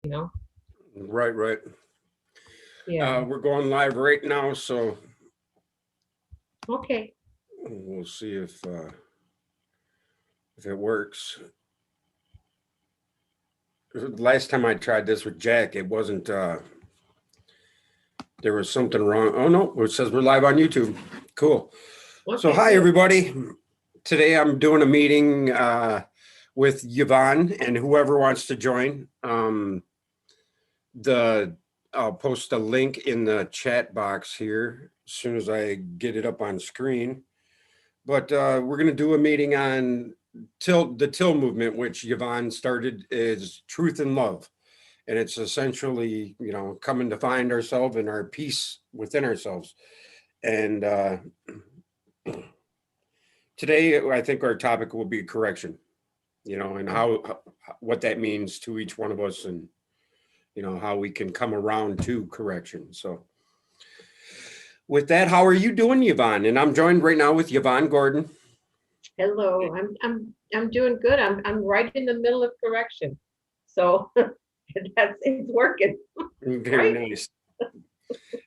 know? Right, right. Yeah. We're going live right now, so Okay. we'll see if it works. Last time I tried this with Jack, it wasn't. There was something wrong. Oh no, it says we're live on YouTube. Cool. So Okay, hi good. everybody. Today I'm doing a meeting with Yvonne and whoever wants to join. The I'll post a link in the chat box here as soon as I get it up on screen. But we're going to do a meeting on the TIL movement, which Yvonne started, is truth and love. And it's essentially, coming to find ourselves and our peace within ourselves. And today, I think our topic will be correction, and what that means to each one of us, and, how we can come around to correction. So with that, how are you doing, Yvonne? And I'm joined right now with Yvonne Gordon. Hello. I'm doing good. I'm right in the middle of correction. So it's working. Very nice.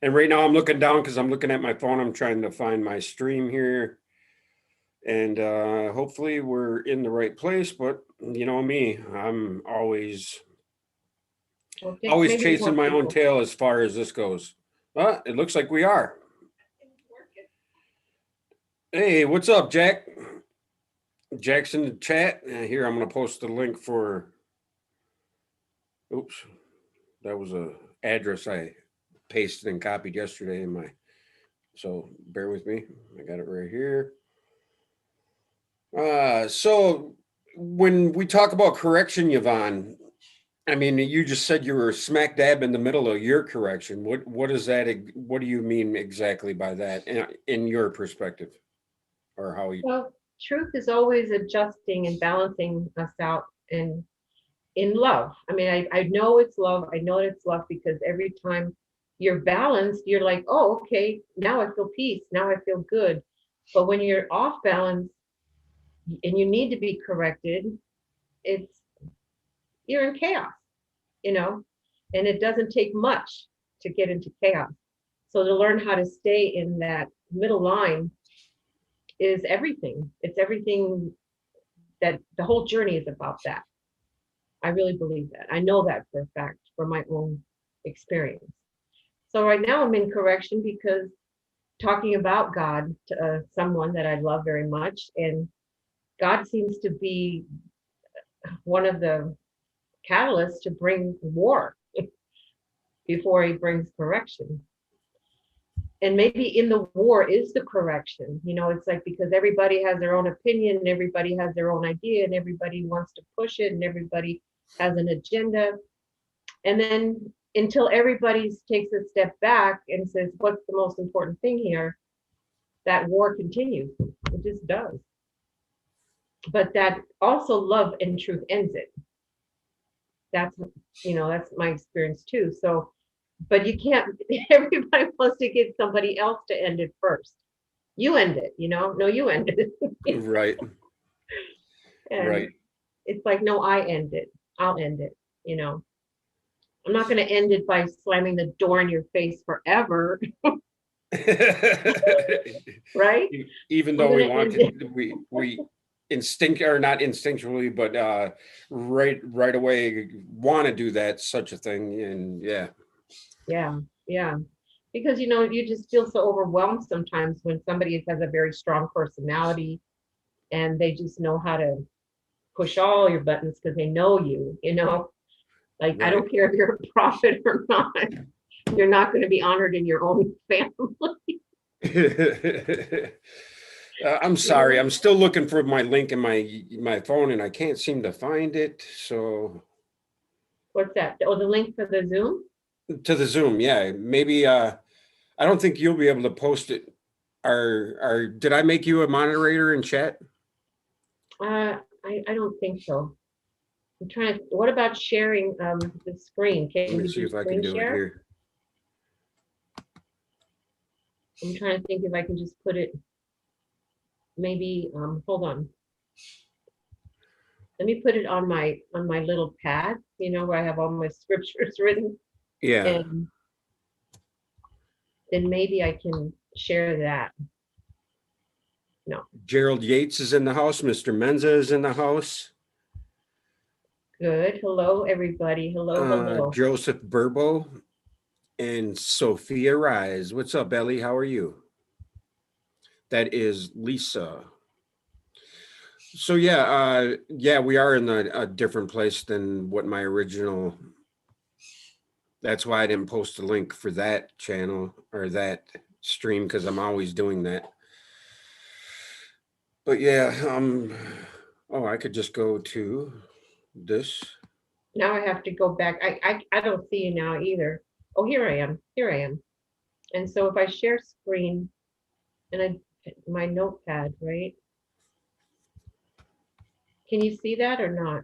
And right now I'm looking down because I'm looking at my phone. I'm trying to find my stream here. And hopefully we're in the right place, but you know me, I'm always chasing my own tail as far as this goes. But it looks like we are. Hey, what's up, Jack? Jack's in the chat. Here, I'm going to post the link for. Oops, that was a address I pasted and copied yesterday in my. So bear with me. I got it right here. So when we talk about correction, Yvonne, I mean, you just said you were smack dab in the middle of your correction. What is that? What do you mean exactly by that in your perspective, or how you? Well, truth is always adjusting and balancing us out in love. I mean, I know it's love. I know it's love because every time you're balanced, you're like, oh, okay, now I feel peace. Now I feel good. But when you're off balance and you need to be corrected, it's you're in chaos, you know, and it doesn't take much to get into chaos. So to learn how to stay in that middle line is everything. It's everything that the whole journey is about that. I really believe that. I know that for a fact from my own experience. So right now I'm in correction because talking about God to someone that I love very much, and God seems to be one of the catalysts to bring war before he brings correction. And maybe in the war is the correction. You know, it's like because everybody has their own opinion, and everybody has their own idea, and everybody wants to push it, and everybody has an agenda. And then until everybody takes a step back and says, what's the most important thing here? That war continues. It just does. But that also love and truth ends it. That's, that's my experience too. So, but you can't, everybody wants to get somebody else to end it first. You end it, no, you end it. Right. And right. It's like, no, I end it. I'll end it, I'm not going to end it by slamming the door in your face forever. Right? Even though we want to, we instinct or not instinctually, but right away want to do that, such a thing. And yeah, because you just feel so overwhelmed sometimes when somebody has a very strong personality and they just know how to push all your buttons because they know like right. I don't care if you're a prophet or not, you're not going to be honored in your own family. I'm sorry. I'm still looking for my link in my phone and I can't seem to find it. So what's that? Oh, the link for the Zoom? To the Zoom, yeah. Maybe I don't think you'll be able to post it. Did I make you a moderator in chat? I don't think so. I'm trying to, what about sharing the screen? Let me see if I can do it here. I'm trying to think if I can just put it, maybe, hold on. Let me put it on my little pad, where I have all my scriptures written, Yeah. and then maybe I can share that. No, Gerald Yates is in the house. Mr. Menza is in the house. good. Hello, everybody. Hello, hello. Joseph Burbo and Sophia Rise. What's up, Ellie? How are you? That is Lisa. So yeah, we are in a different place than what my original. That's why I didn't post a link for that channel or that stream, because I'm always doing that. But yeah, oh, I could just go to this. Now I have to go back. I don't see you now either. Oh, here I am. Here I am. And so if I share screen and my notepad, right? Can you see that or not?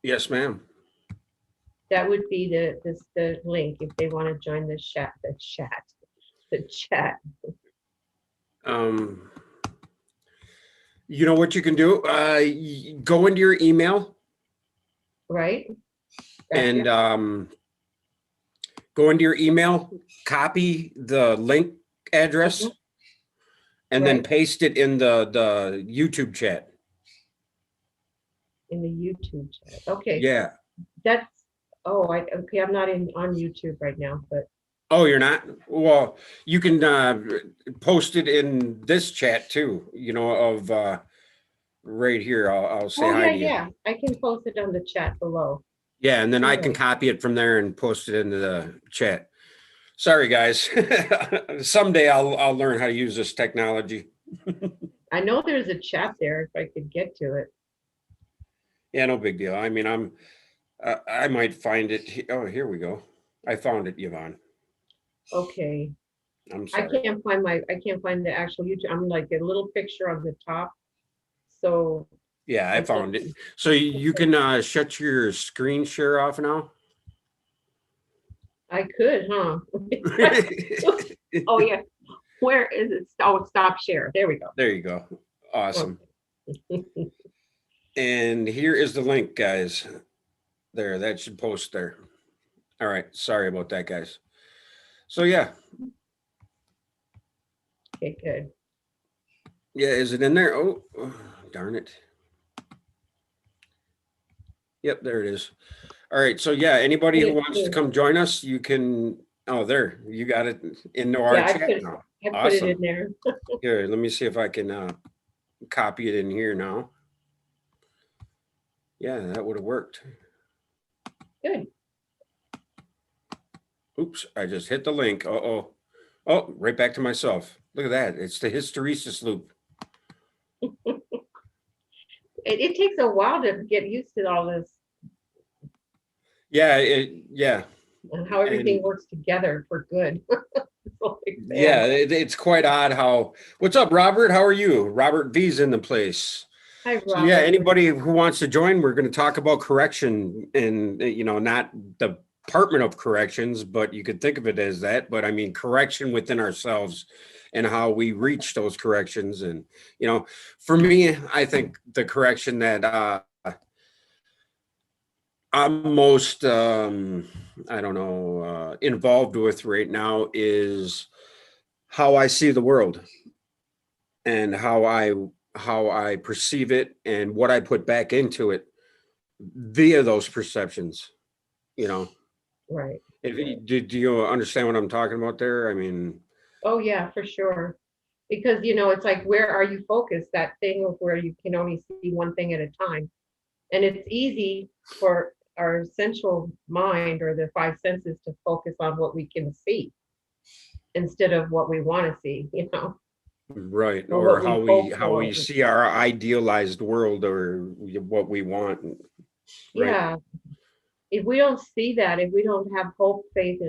Yes, ma'am. That would be the link if they want to join the chat. The chat. You know what you can do? Go into your email Right? and Gotcha. go into your email, copy the link address, Mhm. and then Right. paste it in the YouTube chat. In the YouTube chat. Okay. Yeah. That's okay. I'm not on YouTube right now, but Oh, you're not? Well, you can post it in this chat too, of right here. I'll say oh hi yeah, to you. yeah. I can post it on the chat below. Yeah, and then All I can right. copy it from there and post it into the chat. Sorry, guys. Someday I'll learn how to use this technology. I know there's a chat there if I could get to it. Yeah, no big deal. I mean, I might find it. Oh, here we go. I found it, Yvonne. Okay. I'm I sorry. can't find the actual YouTube. I'm like a little picture on the top. So Yeah, I I can't. found it. So you can shut your screen share off now. I could, huh? Oh yeah. Where is it? Oh, stop share. There we go. There you go. Awesome. Okay. And here is the link, guys. There, that should post there. All right. Sorry about that, guys. So yeah. Okay, good. Yeah, is it in there? Oh, darn it. Yep, there it is. All right. So yeah, anybody Put who it wants to too. come join us, you can. Oh, there, you got it into our Yeah, chat now. I put it in Awesome. there. Here, let me see if I can copy it in here now. Yeah, that would have worked. Good. Oops, I just hit the link. Uh-oh. Oh, right back to myself. Look at that. It's the hysteresis loop. It takes a while to get used to all this Yeah, yeah. and how everything And works together for good. Like, man. yeah, it's quite odd how. What's up, Robert? How are you? Robert V's in the place. Hi, So yeah, Robert. anybody who wants to join, we're going to talk about correction and not the Department of Corrections, but you could think of it as that. But I mean, correction within ourselves and how we reach those corrections. And for me, I think the correction that I'm most I don't know involved with right now is how I see the world and how I perceive it and what I put back into it via those perceptions. You know, Right. Right. do you understand what I'm talking about there? I mean, Oh yeah, for sure. Because it's like, where are you focused? That thing of where you can only see one thing at a time. And it's easy for our sensual mind or the five senses to focus on what we can see instead of what we want to see, right, or or what how we we hope how for. we see our idealized world or what we want, right? Yeah. If we don't see that, if we don't have hope, faith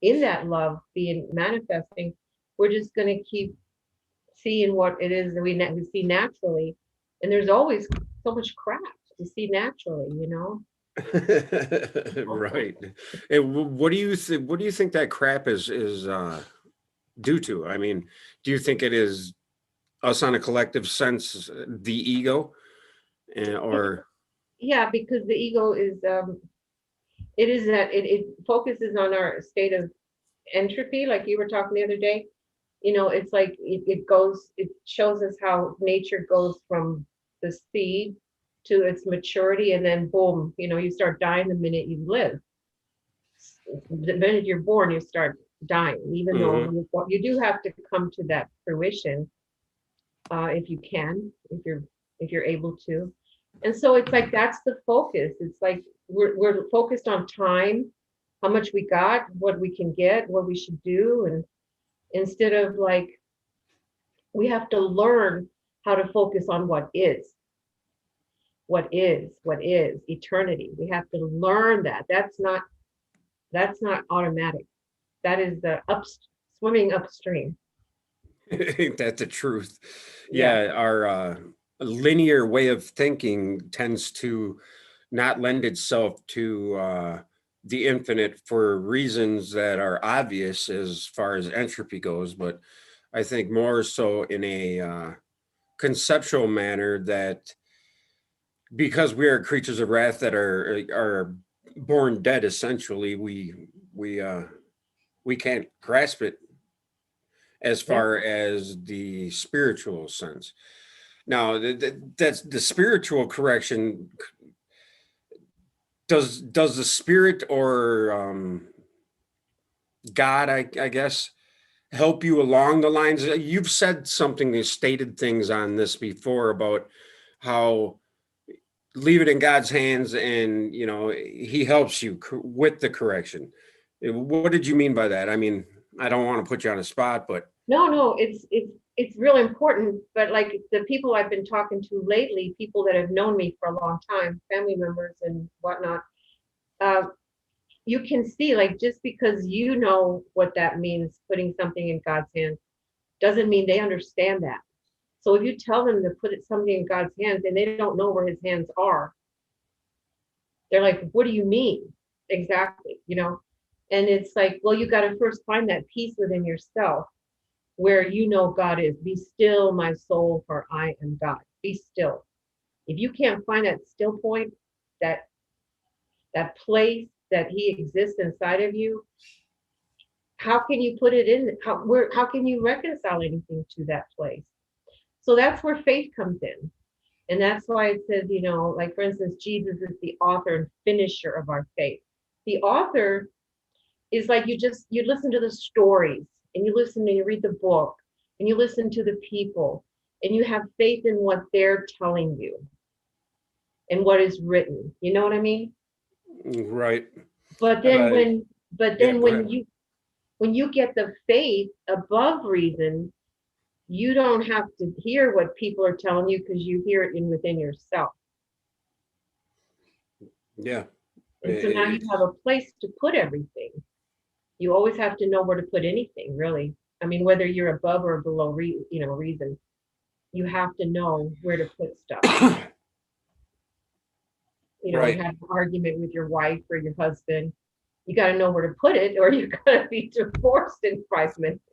in that love being manifesting, we're just going to keep seeing what it is that we see naturally. And there's always so much crap to see naturally. Right. And what do you think? What do you think that crap is due to? I mean, do you think it is us on a collective sense, the ego? or Yeah, because the ego is it is that it focuses on our state of entropy, like you were talking the other day. It's like it shows us how nature goes from the seed to its maturity, and then boom, you start dying the minute you live. The minute you're born, you start dying, even though Mhm. you do have to come to that fruition, if you can, if you're able to. And so it's like that's the focus. It's like we're focused on time, how much we got, what we can get, what we should do, and instead of like we have to learn how to focus on what is eternity. We have to learn that. That's not automatic. That is the swimming upstream. That's the truth. Yeah. Yeah, our linear way of thinking tends to not lend itself to the infinite for reasons that are obvious as far as entropy goes, but I think more so in a conceptual manner that because we are creatures of wrath that are born dead, essentially, we uh, we can't grasp it as Yeah. far as the spiritual sense. Now, that's the spiritual correction. Does the spirit or God, I guess, help you along the lines? You've said something, you stated things on this before about how leave it in God's hands, and He helps you with the correction. What did you mean by that? I mean, I don't want to put you on a spot, but No, it's really important. But like the people I've been talking to lately, people that have known me for a long time, family members and whatnot, uh, you can see, like, just because you know what that means, putting something in God's hands, doesn't mean they understand that. So if you tell them to something in God's hands and they don't know where His hands are, they're like, "What do you mean exactly?" And it's like, well, you got to first find that peace within yourself where God is. Be still, my soul, for I am God. Be still. If you can't find that still point, that that place that He exists inside of you, how can you put it in? How can you reconcile anything to that place? So that's where faith comes in. And that's why it says, like for instance, Jesus is the author and finisher of our faith. The author is like you listen to the stories, and you read the book, and you listen to the people, and you have faith in what they're telling you and what is written. You know what I mean? right. But then Uh, when but yeah, then go ahead. when you get the faith above reason, you don't have to hear what people are telling you because you hear it within yourself. Yeah. And so now you have a place to put everything. You always have to know where to put anything, really. I mean, whether you're above or below reason, you have to know where to put stuff. You Right. have an argument with your wife or your husband, you got to know where to put it, or you're going to be divorced in 5 minutes.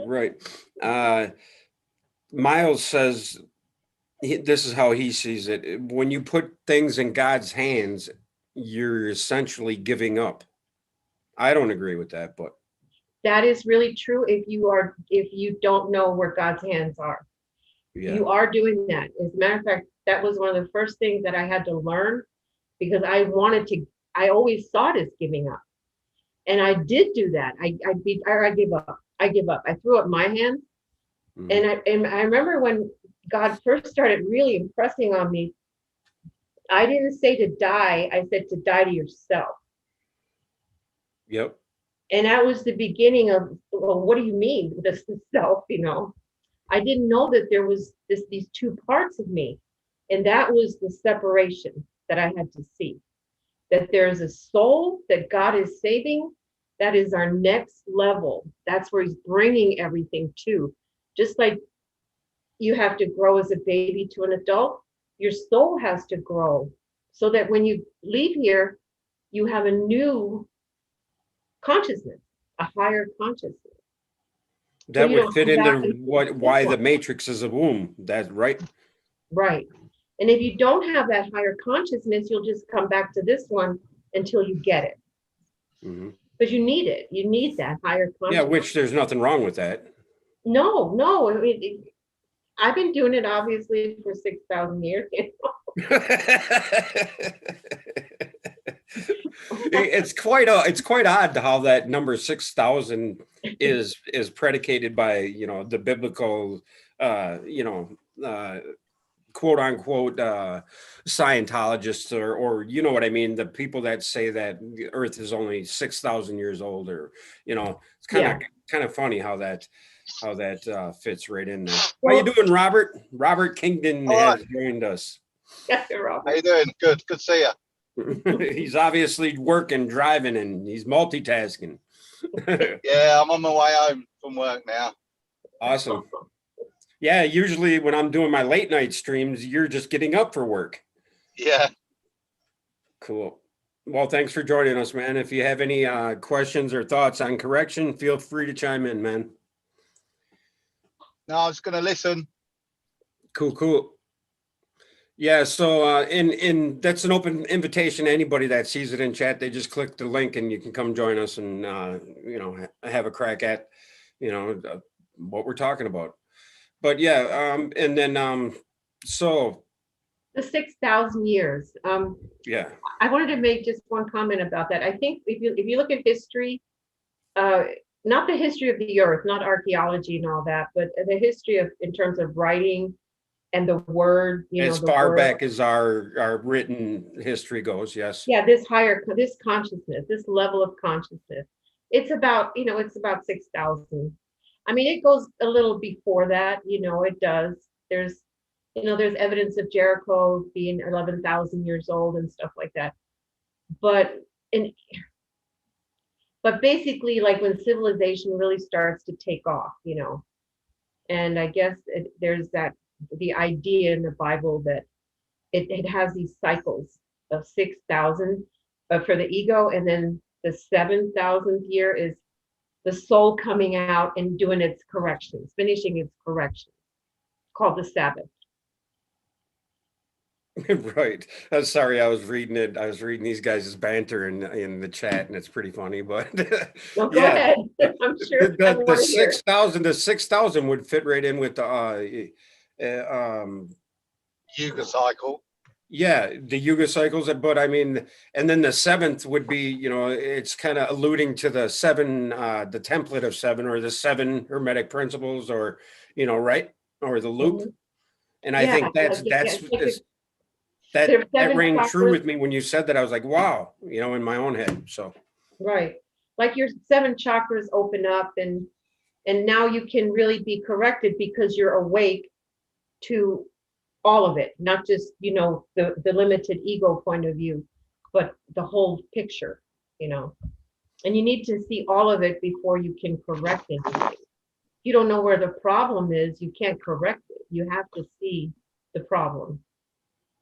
Right. Uh, Miles says this is how he sees it. When you put things in God's hands, you're essentially giving up. I don't agree with that, but That is really true if you don't know where God's hands are. yeah. You are doing that. As a matter of fact, that was one of the first things that I had to learn because I always saw it as giving up. And I did do that. I give up. I give up. I threw up my hands. Mhm. And I remember when God first started really impressing on me, I didn't say to die, I said to die to yourself. Yep. And that was the beginning of, well, what do you mean this is self? I didn't know that there was these two parts of me. And that was the separation that I had to see. That there's a soul that God is saving. That is our next level. That's where He's bringing everything to. Just like you have to grow as a baby to an adult, your soul has to grow so that when you leave here, you have a new consciousness, a higher consciousness. So That you would don't fit come into back and what this why one. the matrix is a womb. That's right. Right. And if you don't have that higher consciousness, you'll just come back to this one until you get it. Mhm. Because you need it. You need that higher Yeah, consciousness. which there's nothing wrong with that. No, no. I mean, I've been doing it obviously for 6,000 years. It's quite odd how that number 6,000 is predicated by, the biblical, you know, uh, quote unquote Scientologists, or you know what I mean, the people that say that the Earth is only 6,000 years old, or it's Yeah. kind of funny how that fits right in there. How you Well, doing, Robert? Robert Kingdon All right. has joined us. yeah, How Robert. you doing? Good. Good to see you. He's obviously working, driving, and he's multitasking. Yeah, I'm on my way home from work now. Awesome. Yeah, usually when I'm doing my late night streams, you're just getting up for work. Yeah. Cool. Well, thanks for joining us, man. If you have any questions or thoughts on correction, feel free to chime in, man. No, I was going to listen. Cool, cool. Yeah, so in that's an open invitation to anybody that sees it in chat. They just click the link and you can come join us and have a crack at what we're talking about. But yeah, and then so The 6,000 years. yeah, I wanted to make just one comment about that. I think if you look at history, uh, not the history of the earth, not archaeology and all that, but the history of in terms of writing and the word, as the far word. back as our written history goes, yes. Yeah, this consciousness, this level of consciousness. It's about 6,000. I mean, it goes a little before that, it does. There's evidence of Jericho being 11,000 years old and stuff like that. But and but basically, like when civilization really starts to take off, and I guess there's the idea in the Bible that it has these cycles of 6,000 for the ego, and then the 7,000th year is the soul coming out and doing its corrections, finishing its corrections, called the Sabbath. Right. Sorry, I was reading it. I was reading these guys' banter in the chat, and it's pretty funny. But No, go yeah, ahead. I'm sure I the want to hear it. 6,000 would fit right in with the Yuga cycle. yeah, the Yuga cycles. But I mean, and then the seventh would be, it's kind of alluding to the seven, the template of seven, or the seven hermetic principles, or right, or the loop. Mhm. And I Yeah, think like yeah, it's like that there's that seven rang true chakras. with me when you said that. I was like, wow, in my own head. So Right. Like your seven chakras open up, and now you can really be corrected because you're awake to all of it, not just, the limited ego point of view, but the whole picture, you know. And you need to see all of it before you can correct anything. If you don't know where the problem is, you can't correct it. You have to see the problem.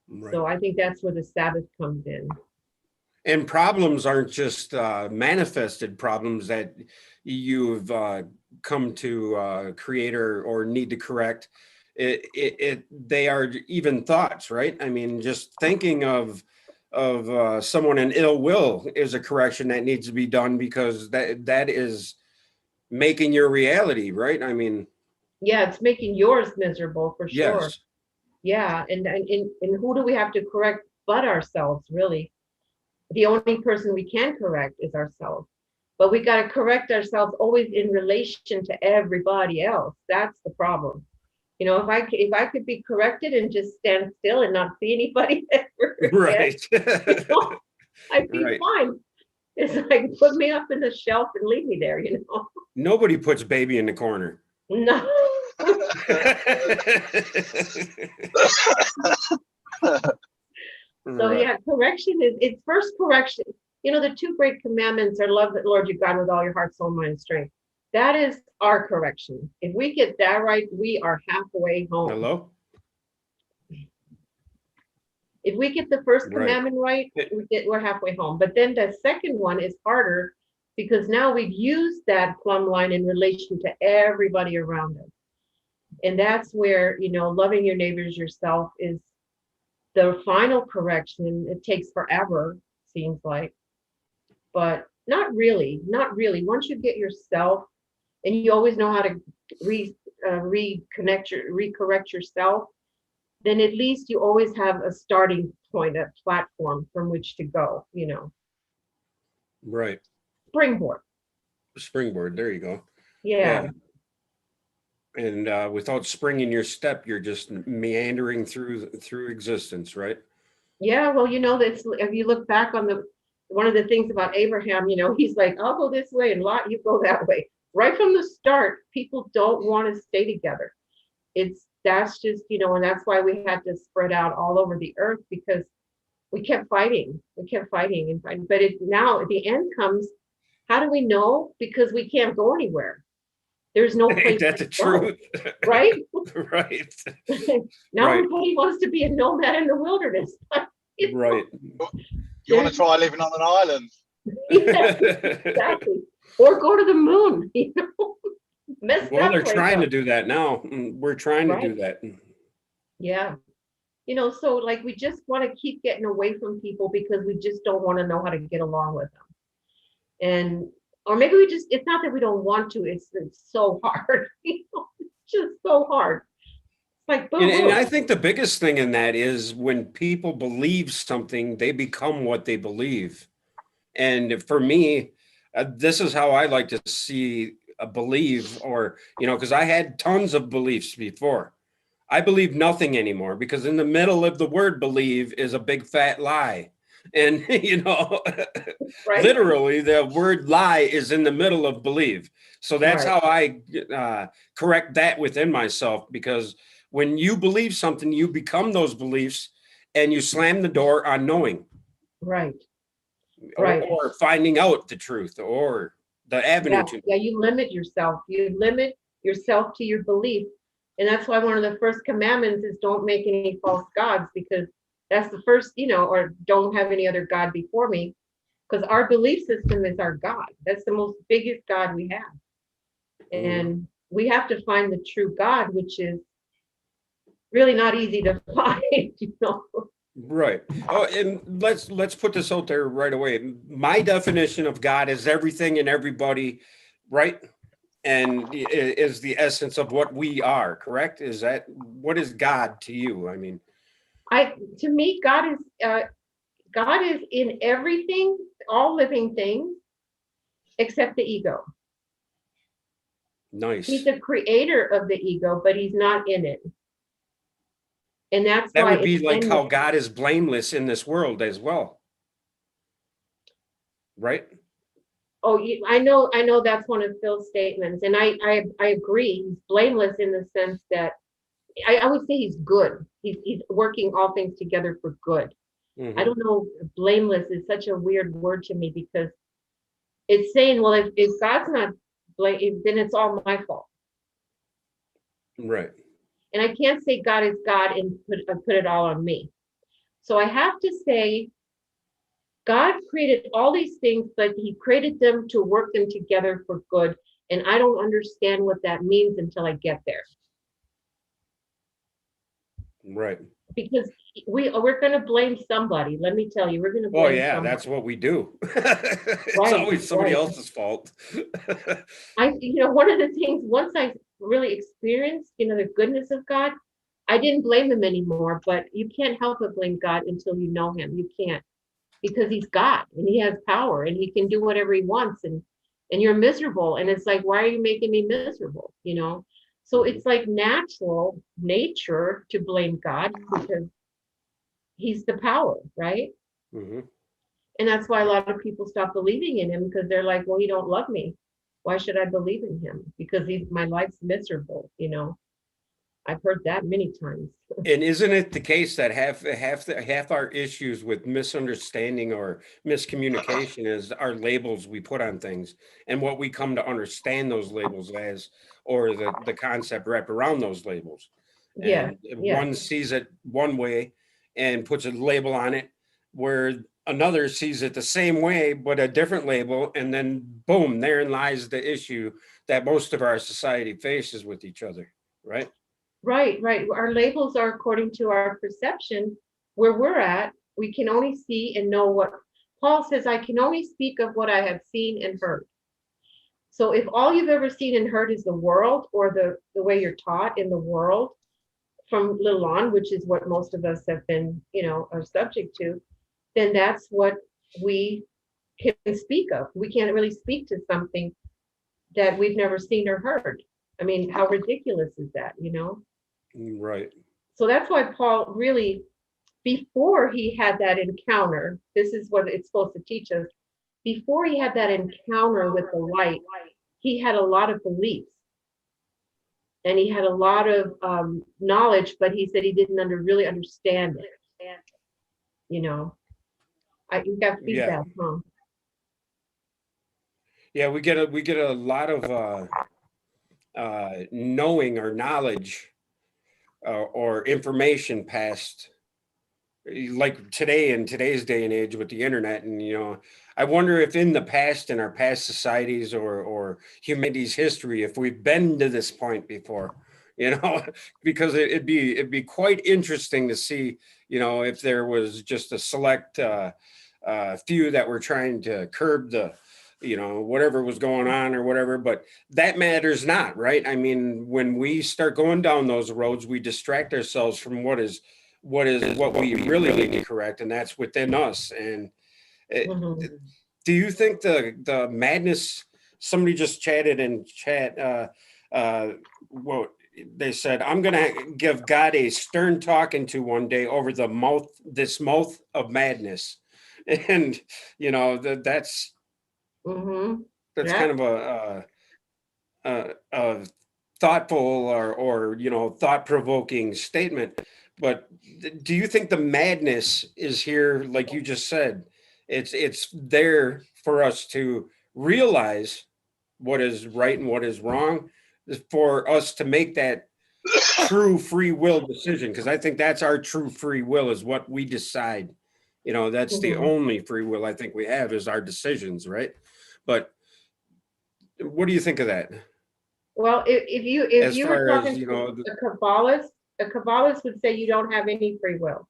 right. So I think that's where the Sabbath comes in. And problems aren't just manifested problems that you've come to create or need to correct. They are even thoughts, right? I mean, just thinking of someone in ill will is a correction that needs to be done, because that is making your reality, right? I mean, Yeah, it's making yours miserable for sure. yes, Yeah, and who do we have to correct but ourselves, really? The only person we can correct is ourselves. But we got to correct ourselves always in relation to everybody else. That's the problem. If I could be corrected and just stand still and not see anybody ever again, right, I'd be right. fine. It's like put me up in the shelf and leave me there. Nobody puts baby in the corner. No. So Right. yeah, correction is it's first correction. The two great commandments are love the Lord your God with all your heart, soul, mind, and strength. That is our correction. If we get that right, we are halfway home. Hello? If we get the first Right. commandment right, we're halfway home. But then the second one is harder because now we've used that plumb line in relation to everybody around us. And that's where, loving your neighbors yourself is the final correction. It takes forever, seems like, but not really. Once you get yourself and you always know how to recorrect yourself, then at least you always have a starting point, a platform from which to go, Right. springboard. Springboard. There you go. Yeah. Yeah. And without spring in your step, you're just meandering through existence, right? Yeah, well, that's if you look back on one of the things about Abraham, he's like, I'll go this way and Lot, you go that way. Right from the start, people don't want to stay together. That's just, and that's why we had to spread out all over the earth because we kept fighting. We kept fighting and fighting. But now at the end comes, how do we know? Because we can't go anywhere. There's no Ain't place that to the go, truth? right? Right. Now Right. everybody wants to be a nomad in the wilderness. Right. You want to try living on an island? Yeah, exactly. Or go to the moon, mess Well, that they're place trying to up. do that now. We're trying to Right. do that. Yeah. So like we just want to keep getting away from people because we just don't want to know how to get along with them. And or maybe it's not that we don't want to, it's so hard. It's just so hard. It's like boom, And boom. I think the biggest thing in that is when people believe something, they become what they believe. And for me, this is how I like to see a believe, or, because I had tons of beliefs before. I believe nothing anymore because in the middle of the word believe is a big fat lie. And, Right? literally the word lie is in the middle of believe. So that's Right. how I correct that within myself, because when you believe something, you become those beliefs and you slam the door on knowing, Right. or, Right. or finding out the truth, or the avenue Yeah. to. Yeah. You limit yourself. You limit yourself to your belief. And that's why one of the first commandments is don't make any false gods, because that's the first, or don't have any other God before me. Because our belief system is our God. That's the most biggest God we have. Mhm. And we have to find the true God, which is really not easy to find. Right. Oh, and let's put this out there right away. My definition of God is everything and everybody, right? And is the essence of what we are, correct? Is that what is God to you? I mean, To me, God is in everything, all living things, except the ego. He's nice. the creator of the ego, but he's not in it. And that's That why would it's be like in how God is blameless in this world as well, right? Oh, I know that's one of Phil's statements, and I agree. He's blameless in the sense that I would say he's good. He's working all things together for good. I Hmm. don't know, blameless is such a weird word to me because it's saying, well, if God's not blame, then it's all my fault. Right. And I can't say God is God and put it all on me. So I have to say God created all these things, but he created them to work them together for good. And I don't understand what that means until I get there. Right. Because we're going to blame somebody. Let me tell you, we're going to Oh blame yeah, somebody. that's what we do. It's Right, always somebody right. else's fault. One of the things, once I really experienced, the goodness of God, I didn't blame him anymore, but you can't help but blame God until you know him. You can't, because he's God and he has power and he can do whatever he wants, and you're miserable. And it's like, why are you making me miserable? So Mhm. it's like natural nature to blame God because he's the power, right? Mhm. And that's why a lot of people stop believing in him because they're like, well, he don't love me. Why should I believe in him? Because my life's miserable. I've heard that many times. And isn't it the case that half our issues with misunderstanding or miscommunication is our labels we put on things and what we come to understand those labels as, or the concept wrapped around those labels. Yeah, And yeah, one sees it one way and puts a label on it, where another sees it the same way but a different label, and then boom, therein lies the issue that most of our society faces with each other, right? Right, right. Our labels are according to our perception where we're at. We can only see and know what Paul says, I can only speak of what I have seen and heard. So if all you've ever seen and heard is the world or the way you're taught in the world from little on, which is what most of us have been, are subject to, then that's what we can speak of. We can't really speak to something that we've never seen or heard. I mean, how ridiculous is that? Right. So that's why Paul really, before he had that encounter, this is what it's supposed to teach us. Before he had that encounter with the light, he had a lot of beliefs and he had a lot of knowledge, but he said he didn't really understand it. You know, you got Yeah. feedback, huh? Yeah, we get a lot of knowing or knowledge or information passed like today in today's day and age with the internet. And I wonder if in the past, in our past societies or humanity's history, if we've been to this point before, because it'd be quite interesting to see, if there was just a select few that were trying to curb the whatever was going on or whatever. But that matters not, right? I mean, when we start going down those roads, we distract ourselves from what we really need to correct, and that's within us. And it, Hmm. do you think the madness? Somebody just chatted in chat. Well, they said, I'm gonna give God a stern talking to one day over this mouth of madness. And that's Hmm. kind Yeah. of a thoughtful or thought provoking statement. But do you think the madness is here, like you just said? It's there for us to realize what is right and what is wrong, for us to make that true free will decision. Because I think that's our true free will, is what we decide. That's the Hmm. only free will I think we have, is our decisions, right? But what do you think of that? Well, if As you were far as talking to a Kabbalist would say you don't have any free will.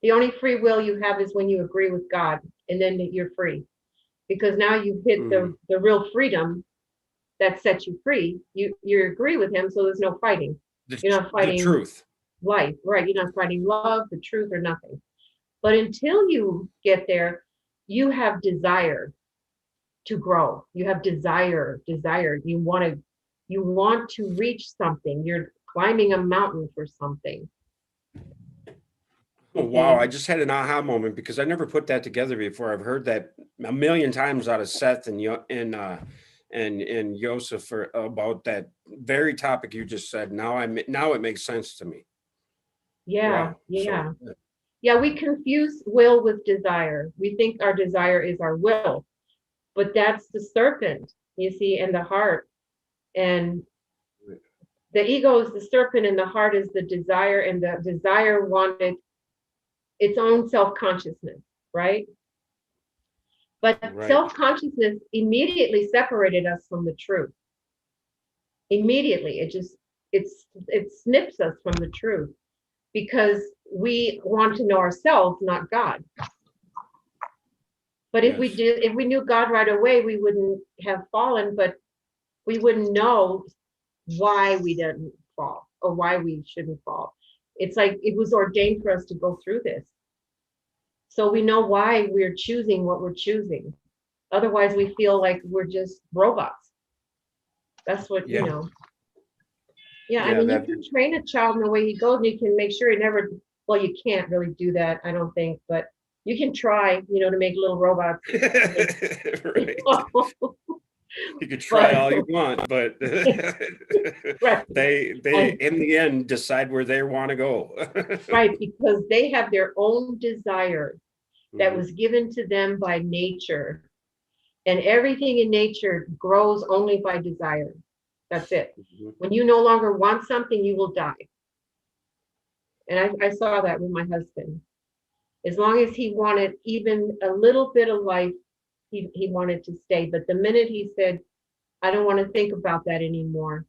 The only free will you have is when you agree with God, and then you're free. Because now you've hit Mhm. the real freedom that sets you free. You agree with him, so there's no fighting. You're not The fighting truth. life, right? You're not fighting love, the truth, or nothing. But until you get there, you have desire to grow. You have desire. You want to reach something. You're climbing a mountain for something. Oh, You wow, see? I just had an aha moment, because I never put that together before. I've heard that a million times out of Seth and Joseph about that very topic you just said. Now it makes sense to me. Yeah, Wow. So yeah. Yeah, we confuse will with desire. We think our desire is our will, but that's the serpent, you see, and the heart. And the ego is the serpent, and the heart is the desire, and the desire wanted its own self-consciousness, right? But right. self-consciousness immediately separated us from the truth. Immediately, it snips us from the truth because we want to know ourselves, not God. But Yes. if we knew God right away, we wouldn't have fallen, but we wouldn't know why we didn't fall or why we shouldn't fall. It's like it was ordained for us to go through this. So we know why we're choosing what we're choosing. Otherwise, we feel like we're just robots. That's what, Yeah. yeah, I Yeah. mean, you That. can train a child in the way he goes, and you can make sure he never, well, you can't really do that, I don't think, but you can try, to make little robots. Right. You could try But all you want, but right, they and in the end decide where they want to go. right, because they have their own desire that Mhm. was given to them by nature. And everything in nature grows only by desire. That's it. Mhm. When you no longer want something, you will die. And I saw that with my husband. As long as he wanted even a little bit of life, he wanted to stay. But the minute he said, I don't want to think about that anymore,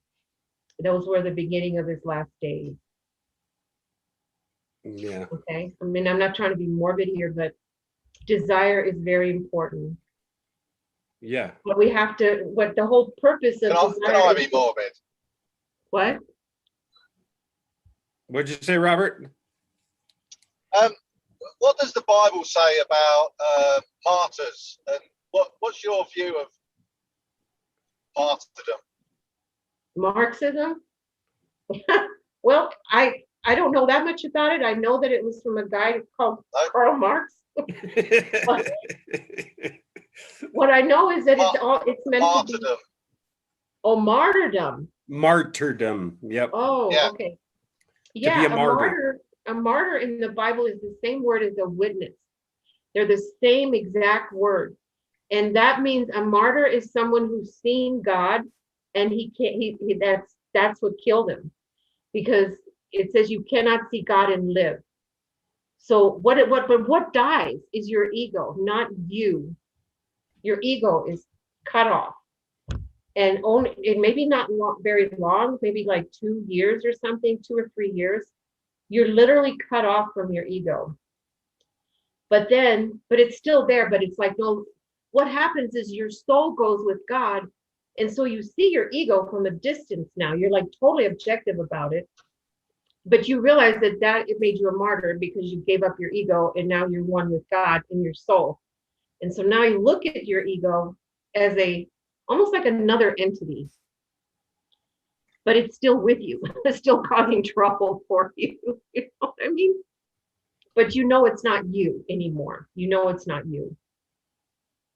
Those were the beginning of his last days. Yeah. Okay. I mean, I'm not trying to be morbid here, but desire is very important. Yeah. But we have to, what the whole purpose of Can I desire be is, morbid? what? What'd you say, Robert? Um, what does the Bible say about martyrs, and what's your view of martyrdom? Marxism? Well, I don't know that much about it. I know that it was from a guy called No? Karl Marx. What I know is that it's meant to be, Martyrdom. oh, martyrdom. Martyrdom. Yep. Oh, Yeah. okay. To be a Yeah, martyr. a martyr in the Bible is the same word as a witness. They're the same exact word. And that means a martyr is someone who's seen God, and he can't, he that's what killed him, because it says you cannot see God and live. So what dies is your ego, not you. Your ego is cut off. And only, it maybe not long, very long, maybe like 2 years or something, 2 or 3 years. You're literally cut off from your ego. But it's still there, but it's like, no, what happens is your soul goes with God. And so you see your ego from a distance now. You're like totally objective about it. But you realize that it made you a martyr because you gave up your ego and now you're one with God in your soul. And so now you look at your ego as almost like another entity, but it's still with you. It's still causing trouble for you. You know what I mean? But you know it's not you anymore. You know it's not you.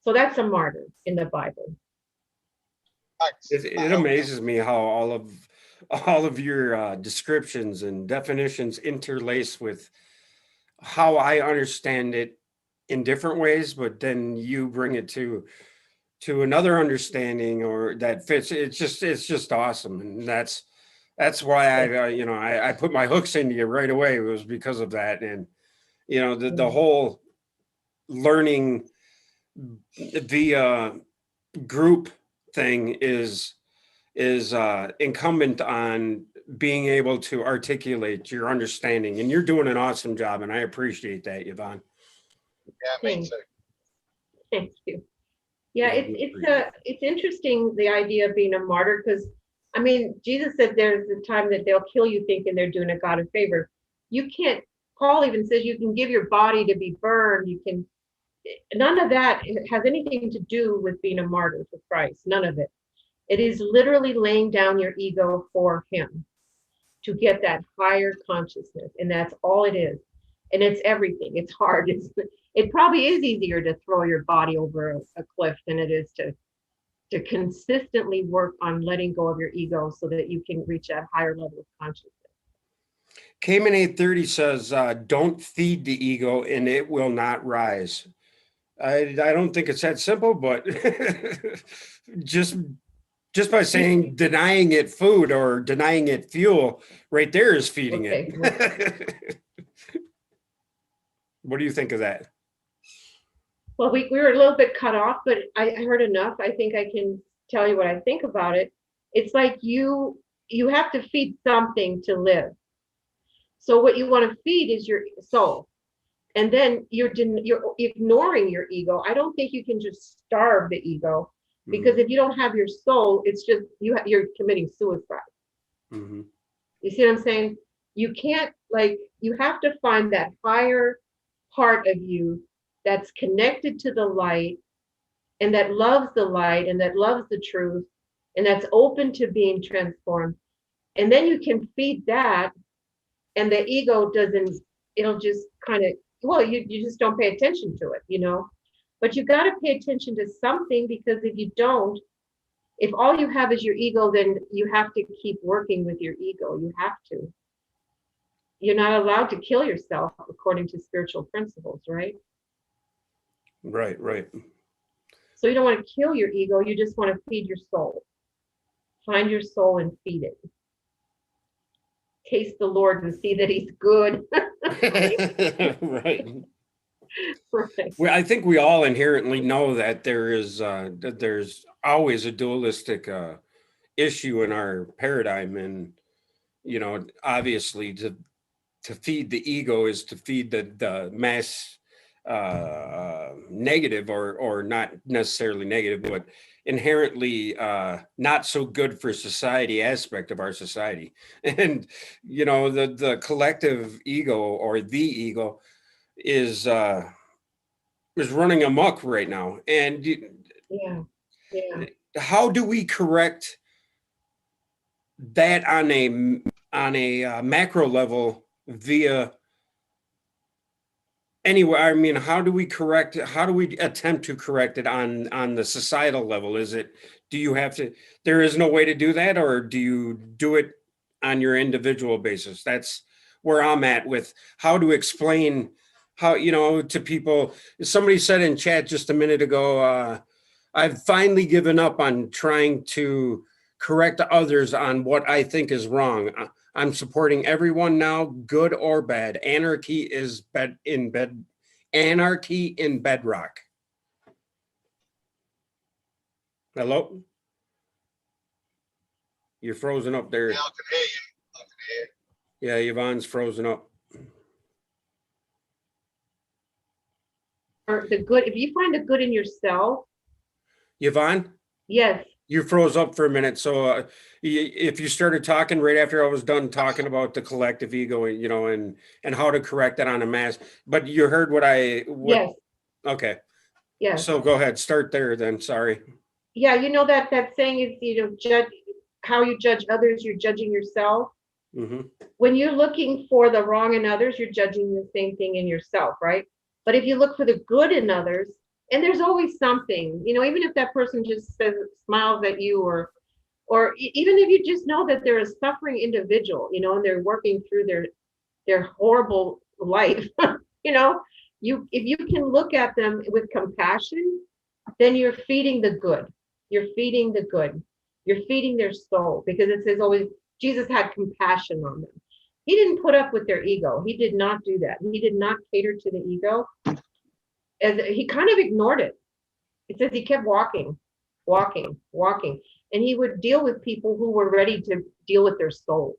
So that's a martyr in the Bible. Thanks. It amazes me how all of your descriptions and definitions interlace with how I understand it in different ways, but then you bring it to another understanding or that fits. It's just awesome, and that's why I put my hooks into you right away. It was because of that, and the whole learning the group thing is incumbent on being able to articulate your understanding, and you're doing an awesome job, and I appreciate that, Yvonne. Yeah, me Thanks. too. Thank you. Yeah, Yeah, it's interesting, the idea of being a martyr, because I mean, Jesus said there's a time that they'll kill you thinking they're doing a God a favor. You can't, Paul even says you can give your body to be burned. You can, none of that has anything to do with being a martyr for Christ. None of it. It is literally laying down your ego for him to get that higher consciousness. And that's all it is. And it's everything. It's hard. It probably is easier to throw your body over a cliff than it is to consistently work on letting go of your ego so that you can reach that higher level of consciousness. Cayman 830 says, don't feed the ego and it will not rise. I don't think it's that simple, but just by saying denying it food or denying it fuel right there is feeding Okay. it. What do you think of that? Well, we were a little bit cut off, but I heard enough. I think I can tell you what I think about it. It's like you have to feed something to live. So what you want to feed is your soul. And then you're ignoring your ego. I don't think you can just starve the ego, because if you don't have your soul, it's just you're committing suicide. Mm-hmm. You see what I'm saying? You can't, like, you have to find that higher part of you that's connected to the light, and that loves the light, and that loves the truth, and that's open to being transformed. And then you can feed that, and the ego doesn't, it'll just kind of, well, you just don't pay attention to it. But you got to pay attention to something, because if you don't, if all you have is your ego, then you have to keep working with your ego. You have to. You're not allowed to kill yourself according to spiritual principles, right? Right. So you don't want to kill your ego. You just want to feed your soul. Find your soul and feed it. Taste the Lord and see that he's good. Right. Right. Well, I think we all inherently know that there's always a dualistic issue in our paradigm. And, obviously to feed the ego is to feed the mass negative, or not necessarily negative, but inherently not so good for society aspect of our society. And the collective ego, or the ego, is running amok right now. And Yeah. Yeah. how do we correct that on a macro level via anyway? I mean, how do we attempt to correct it on the societal level? Do you have to, there is no way to do that, or do you do it on your individual basis? That's where I'm at with how to explain how, to people. Somebody said in chat just a minute ago, I've finally given up on trying to correct others on what I think is wrong. I'm supporting everyone now, good or bad. Anarchy in bedrock. Hello? You're frozen up there. Yeah, I can hear you. I can hear you. Yeah, Yvonne's frozen up. Or the good, if you find the good in yourself, Yvonne, yes. you froze up for a minute. So if you started talking right after I was done talking about the collective ego, and how to correct it on a mass, but you heard Yes. Okay. Yes. So go ahead, start there then. Sorry. Yeah, that saying is, judge how you judge others, you're judging yourself. Mm-hmm. When you're looking for the wrong in others, you're judging the same thing in yourself, right? But if you look for the good in others, and there's always something, even if that person just smiles at you, or even if you just know that they're a suffering individual, and they're working through their horrible life, if you can look at them with compassion, then you're feeding the good. You're feeding the good. You're feeding their soul, because it says always Jesus had compassion on them. He didn't put up with their ego. He did not do that. He did not cater to the ego. As he kind of ignored it. It says he kept walking, walking, walking, and he would deal with people who were ready to deal with their soul.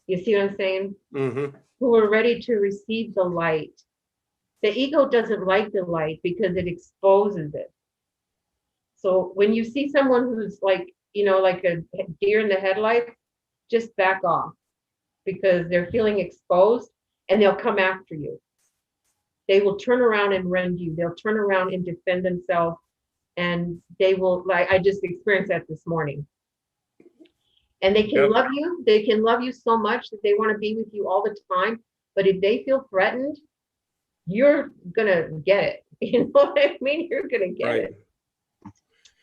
You see what I'm saying? Mm-hmm. Who were ready to receive the light. The ego doesn't like the light because it exposes it. So when you see someone who's like a deer in the headlights, just back off, because they're feeling exposed, and they'll come after you. They will turn around and rend you. They'll turn around and defend themselves, and they will, like I just experienced that this morning. And they can love you. They can love you so much that they want to be with you all the time. But if they feel threatened, you're gonna get it. You know what I mean? You're gonna get it.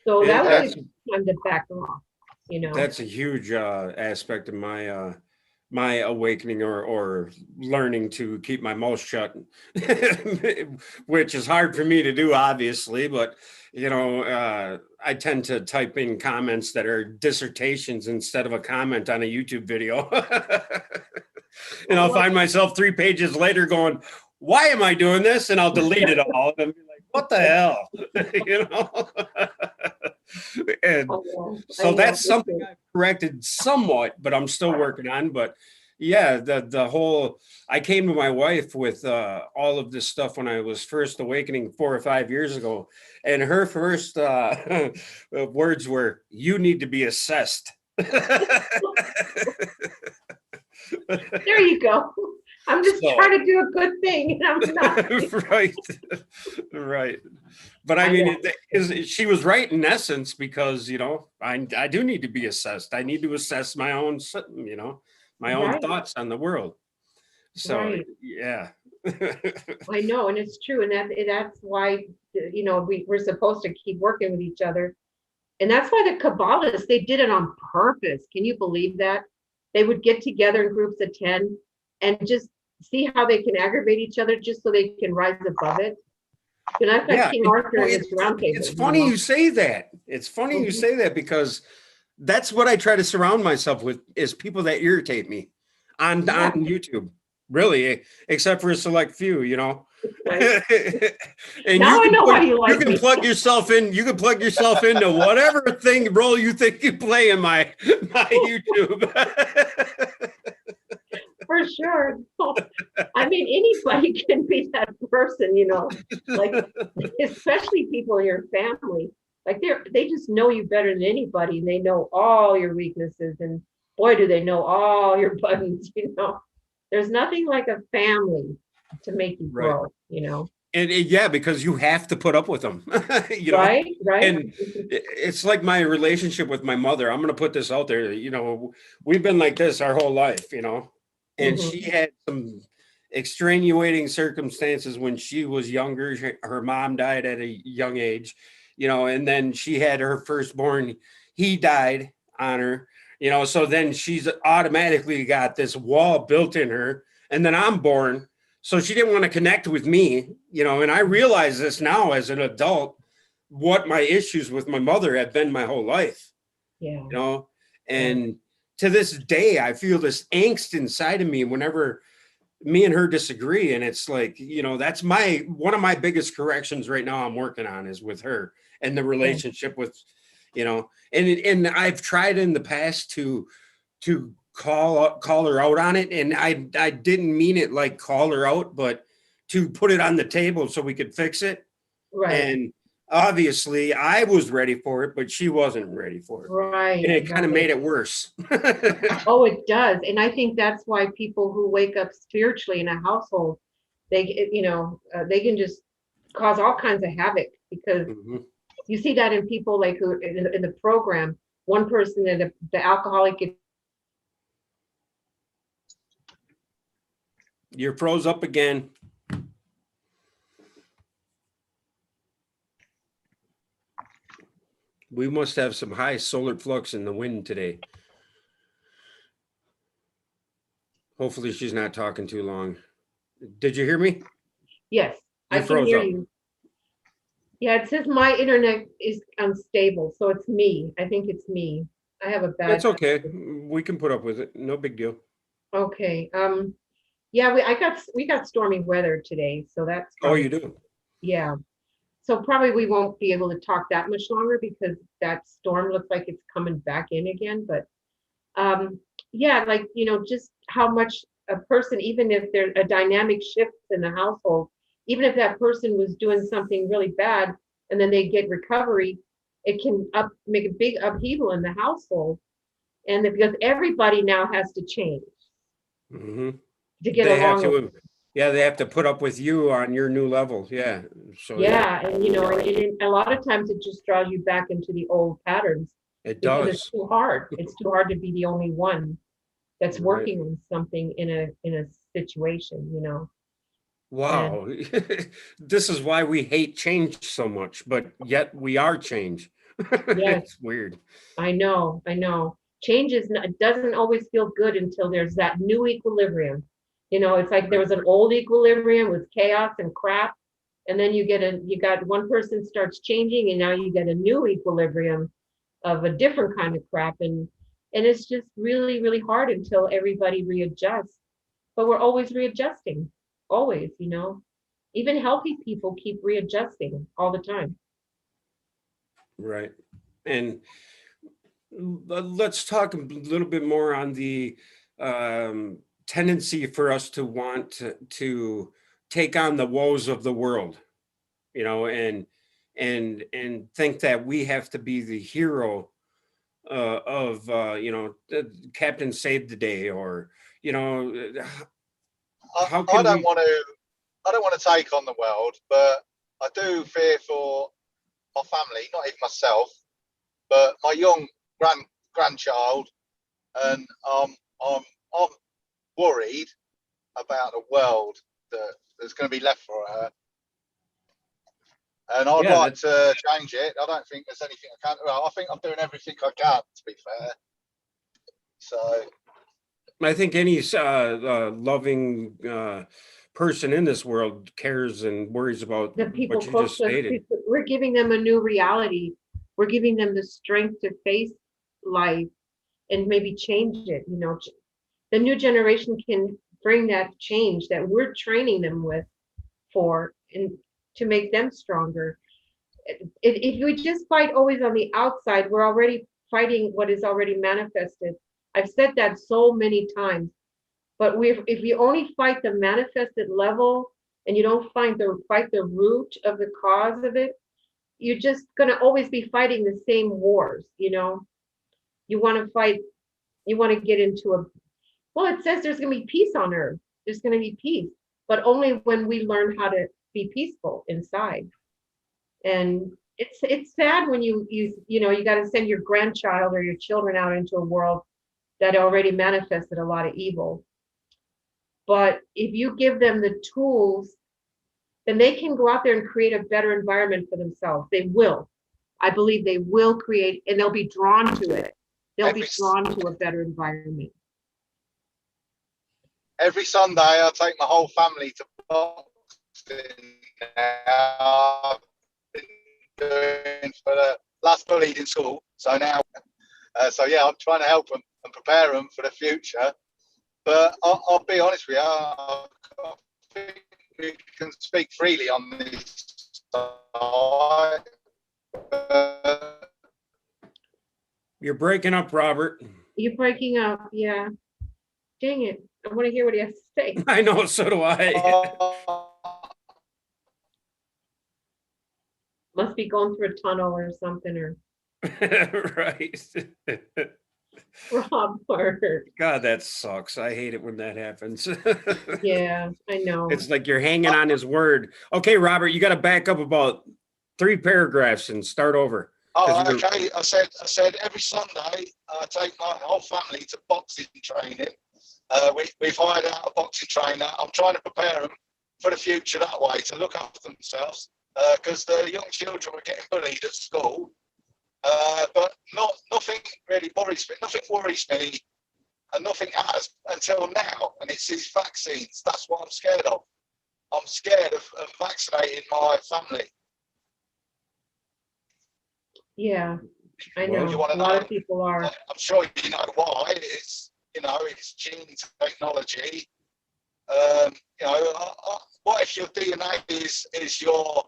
So that was time to back off. That's a huge aspect of my awakening, or learning to keep my mouth shut, which is hard for me to do, obviously. But I tend to type in comments that are dissertations instead of a comment on a YouTube video. And I'll find myself 3 pages later going, why am I doing this? And I'll delete it all and be like, what the hell? And so that's something I've corrected somewhat, but I'm still working on. But yeah, the whole, I came to my wife with all of this stuff when I was first awakening 4 or 5 years ago. And her first words were, you need to be assessed. There you go. I'm just trying to do a good thing, and I'm not. Right. But I mean, she was right in essence, because I do need to be assessed. I need to assess my own, my own thoughts on the world. So yeah. I know, and it's true, and that's why we're supposed to keep working with each other, and that's why the Kabbalists, they did it on purpose. Can you believe that? They would get together in groups of 10 and just see how they can aggravate each other, just so they can rise above it. And that's like King Arthur and his round table. It's funny you say that. It's funny you say that, because that's what I try to surround myself with, is people that irritate me on YouTube. really, except for a select few, you know. Right. And Now I know why you you like can me. plug yourself in, you can plug yourself into whatever thing role you think you play in my YouTube. For sure. I mean, anybody can be that person, like especially people in your family. Like they just know you better than anybody. And they know all your weaknesses, and boy, do they know all your buttons. There's nothing like a family to make you Right. grow. And yeah, because you have to put up with them, Right, right. and it's like my relationship with my mother. I'm going to put this out there. We've been like this our whole life, and Mhm. she had some extenuating circumstances when she was younger. Her mom died at a young age, and then she had her firstborn. He died on her, so then she's automatically got this wall built in her. And then I'm born. So she didn't want to connect with me, and I realize this now as an adult, what my issues with my mother have been my whole life, Yeah. and to this day, I feel this angst inside of me whenever me and her disagree. And it's like, that's one of my biggest corrections right now I'm working on is with her and the relationship with, and I've tried in the past to call her out on it, and I didn't mean it like call her out, but to put it on the table so we could fix it. Right. And obviously I was ready for it, but she wasn't ready for it, Right. and it kind of Right. made it worse. Oh, it does. And I think that's why people who wake up spiritually in a household, they can just cause all kinds of havoc, because Mhm. you see that in people like who in the program, one person in the alcoholic gets You're froze up again. We must have some high solar flux in the wind today. Hopefully she's not talking too long. Did you hear me? yes, I You can froze hear up. you. Yeah, it says my internet is unstable, so it's me. I think it's me. I have a That's bad. okay. We can put up with it. No big deal. Okay. Yeah, we got stormy weather today, so that's Oh, probably, you do? yeah. So probably we won't be able to talk that much longer because that storm looks like it's coming back in again. But um, yeah, like, just how much a person, even if there's a dynamic shift in the household, even if that person was doing something really bad and then they get recovery, it can make a big upheaval in the household. And because everybody now has to change Hmm. to get They have along with. to, yeah, they have to put up with you on your new level. Yeah. So yeah, Yeah, and a lot of times it just draws you back into the old patterns it because it's does. too hard. It's too hard to be the only one that's Right. working on something in a situation. And Wow. This is why we hate change so much, but yet we are change. yes, It's weird. I know. Change it doesn't always feel good until there's that new equilibrium. It's like there Right. was an old equilibrium with chaos and crap, and then you got one person starts changing, and now you get a new equilibrium of a different kind of crap, and it's just really, really hard until everybody readjusts. But we're always readjusting, always. Even healthy people keep readjusting all the time. Right. And let's talk a little bit more on the tendency for us to want to take on the woes of the world, and think that we have to be the hero of Captain Saved the Day, or you know I, how I can don't we? want to. I don't want to take on the world, but I do fear for my family, not even myself, but my young grandchild, and I'm I'm worried about the world that's going to be left for her. And I'd Yeah, like that to change it. I don't think there's anything I can. Well, I think I'm doing everything I can, to be fair. So I think any loving person in this world cares and worries about The people what you close just to us, stated. we're giving them a new reality. We're giving them the strength to face life and maybe change it. The new generation bring that change that we're training them with for, and to make them stronger. If we just fight always on the outside, we're already fighting what is already manifested. I've said that so many times, but if you only fight the manifested level and you don't fight the root of the cause of it, you're just gonna always be fighting the same wars, you know. You want to fight, you want to get into a, well, it says there's gonna be peace on earth. There's gonna be peace, but only when we learn how to be peaceful inside. And it's sad when you know, you got to send your grandchild or your children out into a world that already manifested a lot of evil. But if you give them the tools, then they can go out there and create a better environment for themselves. They will. I believe they will create, and they'll be drawn to it. They'll be drawn to a better environment. Every Sunday, I take my whole family to boxing. I've been doing for the last bullied in school, so now, so yeah, I'm trying to help them and prepare them for the future. But I'll be honest with you, I think we can speak freely on this side. You're breaking up, Robert. You're breaking up, yeah. Dang it. I want to hear what he has to say. I know, so do I. Must be going through a tunnel or something, or Right. Robert. God, that sucks. I hate it when that happens. Yeah, I know. It's like you're hanging on his word. Okay, Robert, you got to back up about 3 paragraphs and start over. Oh, okay. I said every Sunday I take my whole family to boxing training. We've hired out a boxing trainer. I'm trying to prepare them for the future that way, to look after themselves, because the young children were getting bullied at school. But nothing really worries me. Nothing worries me, and nothing has until now. And it's these vaccines. That's what I'm scared of. I'm scared of vaccinating my family. Yeah, I know. You want to A lot know? of people are. I'm sure you know why. It's, you know, it's gene technology. You know, what if your DNA is your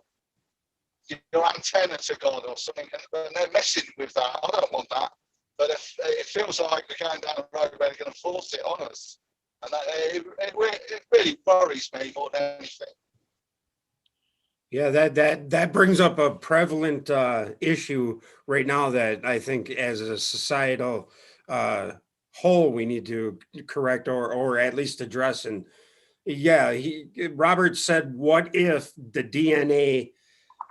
antenna to God or something, and they're messing with that? I don't want that. But if it feels like we're going down a road where they're going to force it on us, and it really worries me more than anything. Yeah, that brings up a prevalent issue right now that I think as a societal whole we need to correct or at least address. And yeah, Robert said, what if the DNA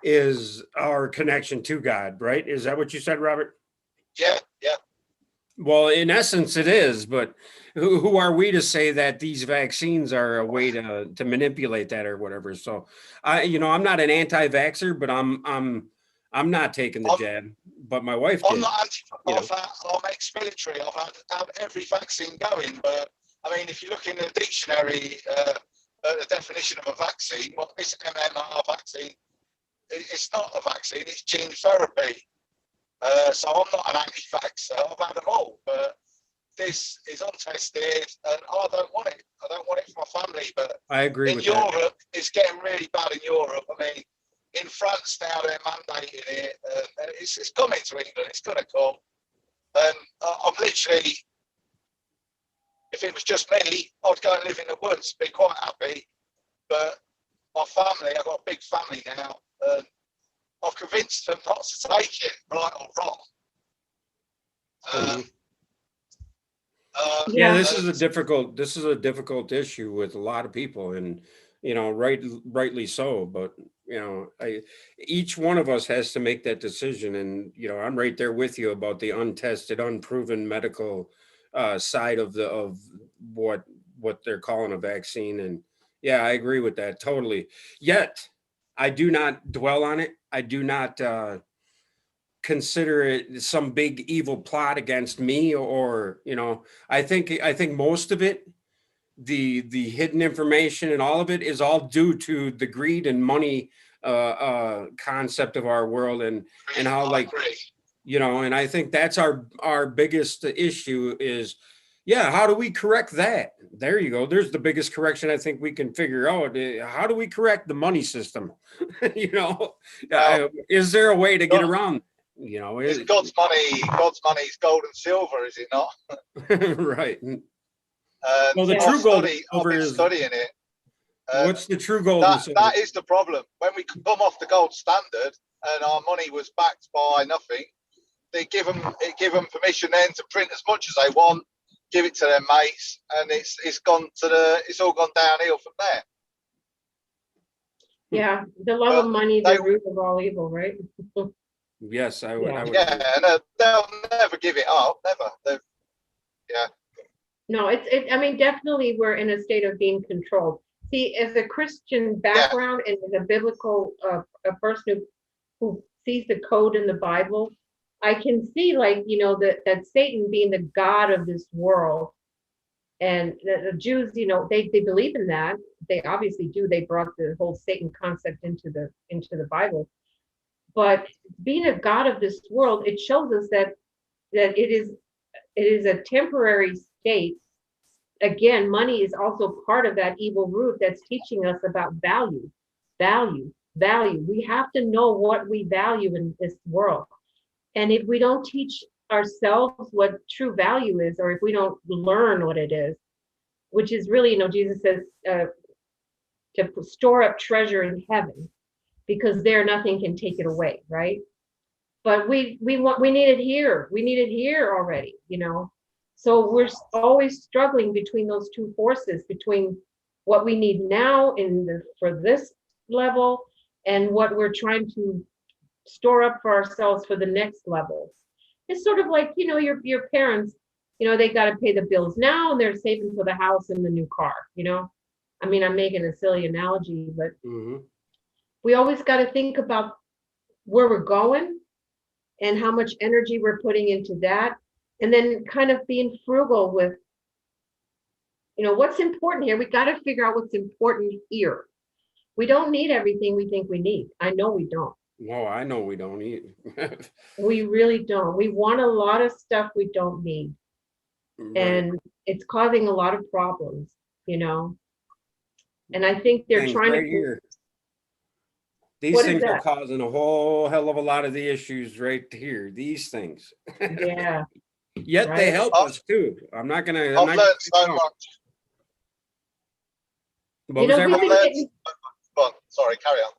is our connection to God, right? Is that what you said, Robert? Yeah. Well, in essence, it is, but who are we to say that these vaccines are a way to manipulate that or whatever? So, I'm not an anti-vaxxer, but I'm not taking the jab. But my wife did. I'm not I'm ex-military. I've had every vaccine going, but I mean, if you look in the dictionary, the definition of a vaccine, what is MMR vaccine? It's not a vaccine. It's gene therapy. So I'm not an anti-vaxxer. I've had them all, but this is untested, and I don't want it. I don't want it for my family. But I agree with Europe, that. it's getting really bad in Europe. I mean, in France now they're mandating it. It's coming to England. It's going to come. And I'm literally, if it was just me, I'd go and live in the woods, be quite happy. But my family, I've got a big family now, and I've convinced them not to take it, right or wrong. Yeah, this is a difficult issue with a lot of people, and rightly so. But each one of us has to make that decision, and I'm right there with you about the untested, unproven medical side of what they're calling a vaccine. And yeah, I agree with that totally. Yet I do not dwell on it. I do not consider it some big evil plot against me, or I think most of it, the hidden information and all of it, is all due to the greed and money concept of our world, and how, like, and I think that's our biggest issue is Yeah, how do we correct that? There you go. There's the biggest correction I think we can figure out. How do we correct the money system? You know, Well, is there a way to get God, around? You know, it's God's money. God's money is gold and silver, is it not? right. And Well, the Yeah. true gold I've over been is studying it. what's the true gold and silver? That is the problem. When we come off the gold standard and our money was backed by nothing, it give them permission then to print as much as they want, give it to their mates, and it's all gone downhill from there. Yeah, the love of But money, they, the root of all evil, right? Yes, I would. Yeah. I would. yeah, Agree. and they'll never give it up, never. Yeah, No, I mean, definitely we're in a state of being controlled. See, as a Christian background and as a biblical, a person who sees the code in the Bible, I can see like, that Satan being the God of this world. And the Jews, they believe in that. They obviously do. They brought the whole Satan concept into the Bible. But being a God of this world, it shows us that it is a temporary state. Again, money is also part of that evil root that's teaching us about value, value. We have to know what we value in this world. And if we don't teach ourselves what true value is, or if we don't learn what it is, which is really, Jesus says to store up treasure in heaven, because there nothing can take it away, right? But we need it here. We need it here already, So we're always struggling between those two forces, between what we need now for this level and what we're trying to store up for ourselves for the next level. It's sort of like, your parents, they got to pay the bills now and they're saving for the house and the new car, I mean, I'm making a silly analogy, but we always got to think about where we're going and how much energy we're putting into that. And then kind of being frugal with, what's important here. We got to figure out what's important here. We don't need everything we think we need. I know we don't. No, I know we don't eat. We really don't. We want a lot of stuff we don't need. Right. And it's causing a lot of problems, And I think they're Things trying right to. here. These What is things are that? causing a whole hell of a lot of the issues right here. These things. Yeah. Yet they Right. help us too. I'm not gonna. I've learned so much. What was that? we've been getting, Go on, sorry, carry on.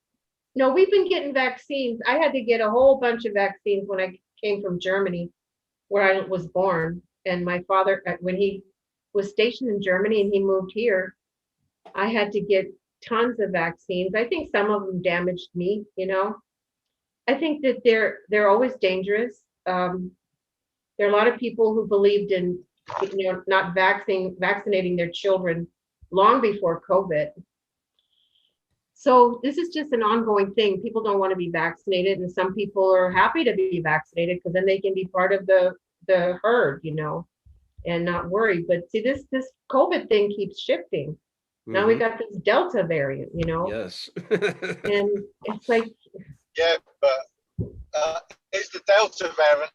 no, we've been getting vaccines. I had to get a whole bunch of vaccines when I came from Germany, where I was born. And my father, when he was stationed in Germany and he moved here, I had to get tons of vaccines. I think some of them damaged me, I think that they're always dangerous. There are a lot of people who believed in, not vaccinating their children long before COVID. So this is just an ongoing thing. People don't want to be vaccinated, and some people are happy to be vaccinated because then they can be part of the herd, and not worry. But see, this COVID thing keeps shifting. Now we got this Delta variant, Yes. and it's like, Yeah, but is the Delta variant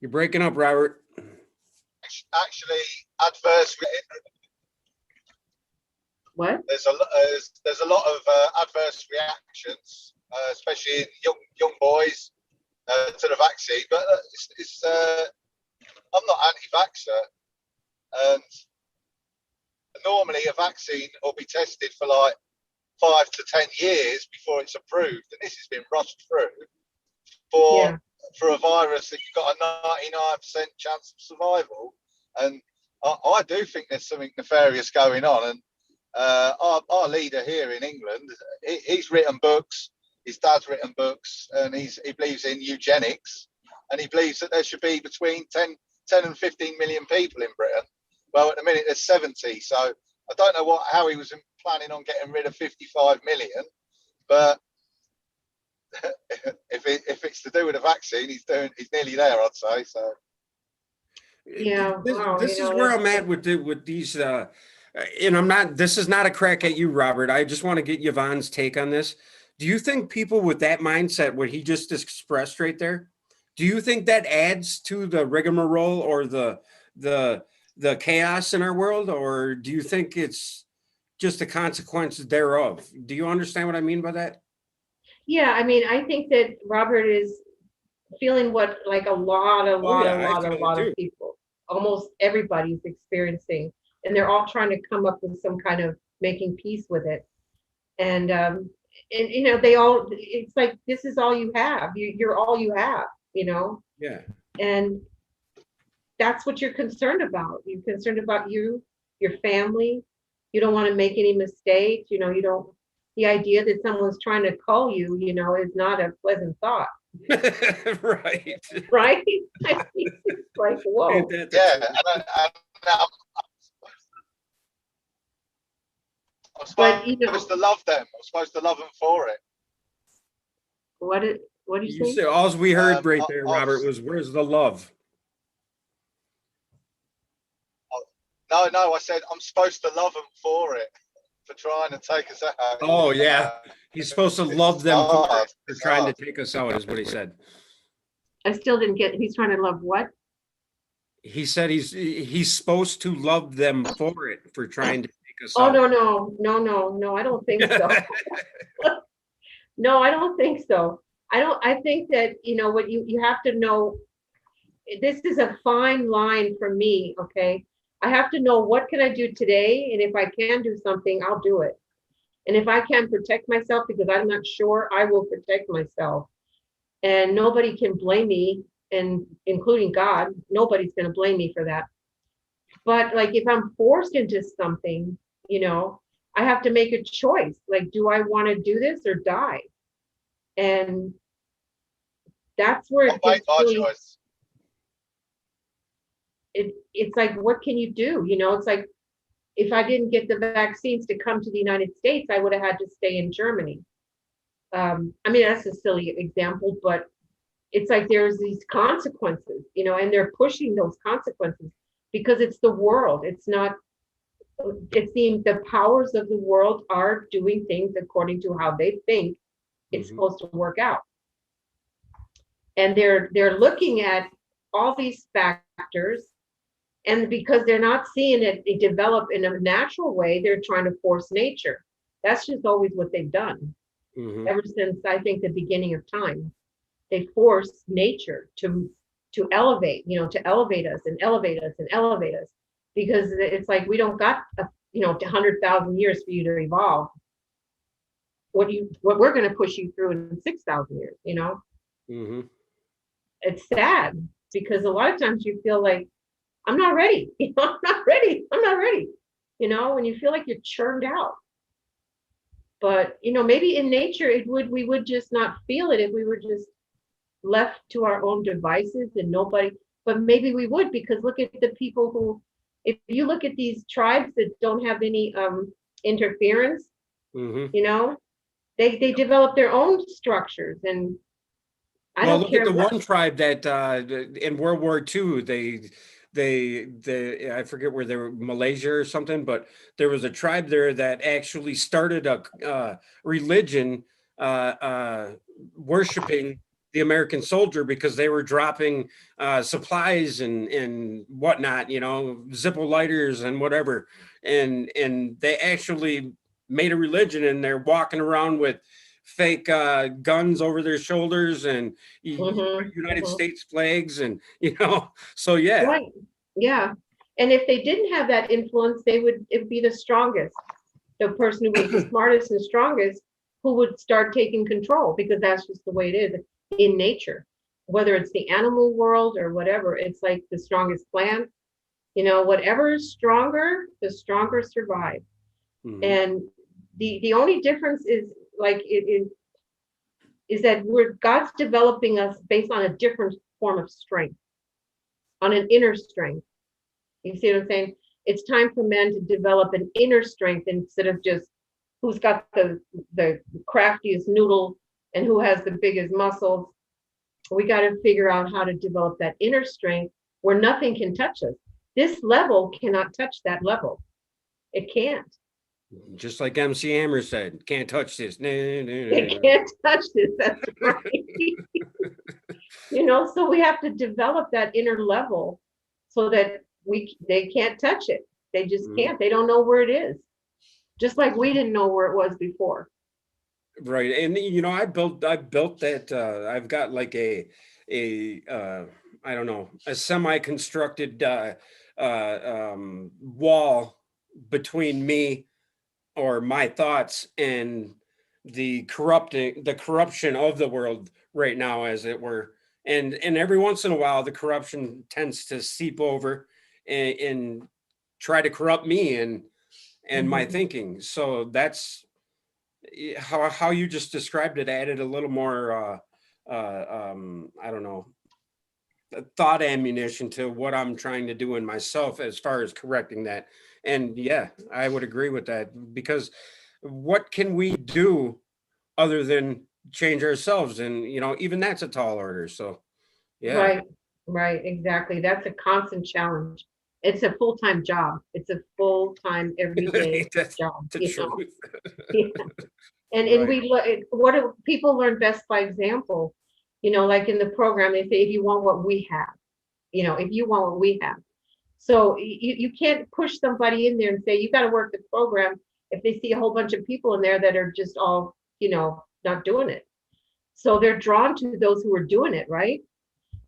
You're breaking up, Robert. actually adverse? what? There's a lot of adverse reactions, especially in young boys to the vaccine. But I'm not anti-vaxxer, and normally a vaccine will be tested for like 5 to 10 years before it's approved, and this has been rushed through for a virus that you've got a 99% chance of survival. And I do think there's something nefarious going on. And our leader here in England, he's written books. His dad's written books, and he believes in eugenics, and he believes that there should be between 10 and 15 million people in Britain. Well, at the minute there's 70, so I don't know how he was planning on getting rid of 55 million, but if it's to do with a vaccine, he's nearly there, I'd say. So Yeah, wow, This is where I'm at with these. And this is not a crack at you, Robert. I just want to get Yvonne's take on this. Do you think people with that mindset, what he just expressed right there, Do you think that adds to the rigmarole or the chaos in our world, or do you think it's just the consequences thereof? Do you understand what I mean by that? Yeah, I mean, I think that Robert is feeling what like Oh yeah, I a feel it lot of too. people, almost everybody's experiencing, and they're all trying to come up with some kind of making peace with it. And you know, they all, it's like this is all you have. You're all you have, you know, Yeah. and that's what you're concerned about. You're concerned about you, your family. You don't want to make any mistakes. You know, you don't, the idea that someone's trying to call you, you know, is not a pleasant thought, Right. right? I mean, it's like, Ain't whoa. that the Yeah, truth? I'm But you supposed know, to love them. I'm supposed to love them for it. what do you You say? said all we heard right there, I Robert, was was where's the love? no. I said I'm supposed to love them for it, for trying to take us out. Oh yeah. He's supposed to love It's them hard. for It's trying to hard. take us out, is what he said. I still didn't get, he's trying to love what? He said he's supposed to love them for it, for trying to take us Oh, out. no, I don't think so. No, I don't think so. I think that, you know, what you have to know, this is a fine line for me, okay? I have to know what can I do today, and if I can do something, I'll do it. And if I can protect myself because I'm not sure, I will protect myself. And nobody can blame me, and including God, nobody's going to blame me for that. But like if I'm forced into something, you know, I have to make a choice. Like, do I want to do this or die? And that's where I'll it make gets my really, choice. it's like, what can you do? You know, it's like if I didn't get the vaccines to come to the United States, I would have had to stay in Germany. I mean, that's a silly example, but it's like there's these consequences, you know, and they're pushing those consequences because it's the world. It's not, it seems the powers of the world are doing things according to how they think it's Mhm. supposed to work out. And they're looking at all these factors, and because they're not seeing it develop in a natural way, they're trying to force nature. That's just always what they've done Mhm. ever since I think the beginning of time. They force nature to elevate, you know, to elevate us and elevate us and elevate us, because it's like we don't got a, you know, 100,000 years for you to evolve. What we're going to push you through in 6,000 years, you know. Mhm. It's sad because a lot of times you feel like I'm not ready. You know, I'm not ready. I'm not ready. You know, when you feel like you're churned out. But you know, maybe in nature it would, we would just not feel it if we were just left to our own devices and nobody, but maybe we would, because look at the people who, if you look at these tribes that don't have any interference, Mhm. you know, they develop their own structures, and I Well, don't look at care the what. one tribe that in World War II, they I forget where they were, Malaysia or something, but there was a tribe there that actually started a religion worshiping the American soldier because they were dropping supplies and whatnot, you know, Zippo lighters and whatever, and they actually made a religion, and they're walking around with fake guns over their shoulders and United Mhm. States flags, and you know, so yeah. Right. Yeah. And if they didn't have that influence, they would, it would be the strongest, the person who was the smartest and strongest, who would start taking control, because that's just the way it is in nature. Whether it's the animal world or whatever, it's like the strongest plant, you know, whatever is stronger, the stronger survive. Mhm. And the only difference is like it is that we're, God's developing us based on a different form of strength, on an inner strength. You see what I'm saying? It's time for men to develop an inner strength instead of just who's got the craftiest noodle and who has the biggest muscles. We got to figure out how to develop that inner strength where nothing can touch us. This level cannot touch that level. It can't. Just like MC Hammer said, can't touch this. No, no, no, It no. can't touch this. That's right. So we have to develop that inner level so that they can't touch it. They just Mhm. can't. They don't know where it is. Just like we didn't know where it was before. Right. And I built that I've got like a I don't know, a semi-constructed wall between me or my thoughts and the corruption of the world right now, as it were. And every once in a while the corruption tends to seep over and try to corrupt me and my Mhm. thinking. So that's how you just described it, added a little more I don't know, thought ammunition to what I'm trying to do in myself as far as correcting that. And yeah, I would agree with that, because what can we do other than change ourselves? And even that's a tall order. So yeah. Right, right, exactly. That's a constant challenge. It's a full-time job. It's a full-time, everyday That's job, the truth. Yeah. And Right. we look, what do people learn best by example? Like in the program, they say, if you want what we have, if you want what we have. So you can't push somebody in there and say, you got to work the program if they see a whole bunch of people in there that are just all, not doing it. So they're drawn to those who are doing it, right?